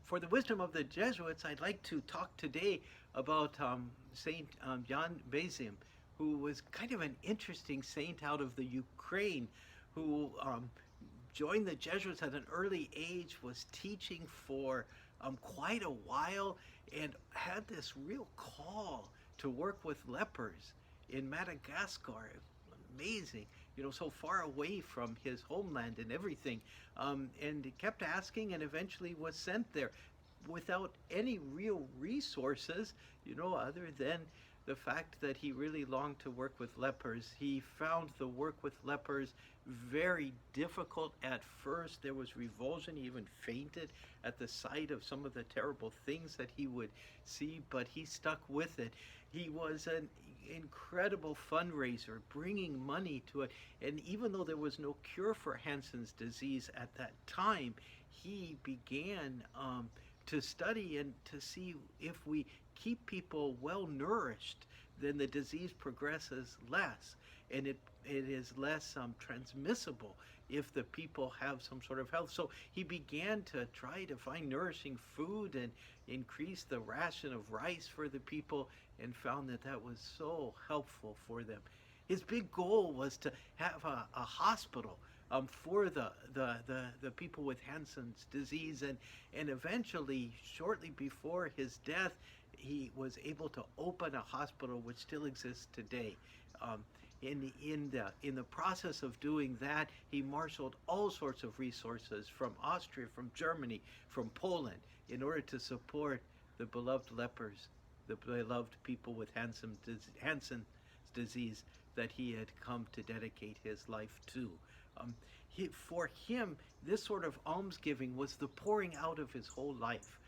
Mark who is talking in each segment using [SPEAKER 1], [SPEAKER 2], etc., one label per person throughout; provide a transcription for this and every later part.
[SPEAKER 1] For the wisdom of the Jesuits, I'd like to talk today about Saint Jan Bezim, who was kind of an interesting saint out of the Ukraine, who joined the Jesuits at an early age, was teaching for quite a while, and had this real call to work with lepers in Madagascar. Amazing, so far away from his homeland and everything. And he kept asking and eventually was sent there without any real resources, other than the fact that he really longed to work with lepers. He found the work with lepers very difficult at first. There was revulsion. He even fainted at the sight of some of the terrible things that he would see, but he stuck with it. He was an incredible fundraiser, bringing money to it. And even though there was no cure for Hansen's disease at that time, he began to study and to see if we keep people well nourished, then the disease progresses less, and it is less transmissible if the people have some sort of health. So he began to try to find nourishing food and increase the ration of rice for the people, and found that that was so helpful for them. His big goal was to have a hospital for the people with Hansen's disease, and eventually, shortly before his death, he was able to open a hospital which still exists today. In the process of doing that, he marshaled all sorts of resources from Austria, from Germany, from Poland, in order to support the beloved lepers, the beloved people with Hansen's disease that he had come to dedicate his life to. For him, this sort of almsgiving was the pouring out of his whole life,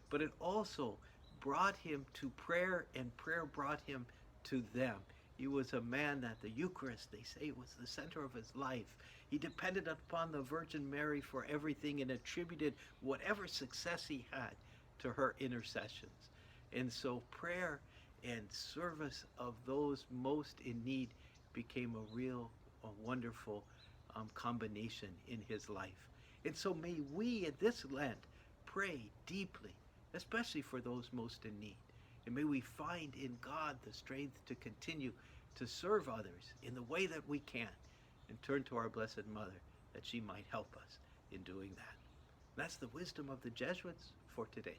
[SPEAKER 1] but it also brought him to prayer, and prayer brought him to them. He was a man that the Eucharist, they say, was the center of his life. He depended upon the Virgin Mary for everything and attributed whatever success he had to her intercessions. And so prayer and service of those most in need became a wonderful combination in his life. And so may we in this Lent pray deeply, especially for those most in need. And may we find in God the strength to continue to serve others in the way that we can, and turn to our Blessed Mother that she might help us in doing that. That's the wisdom of the Jesuits for today.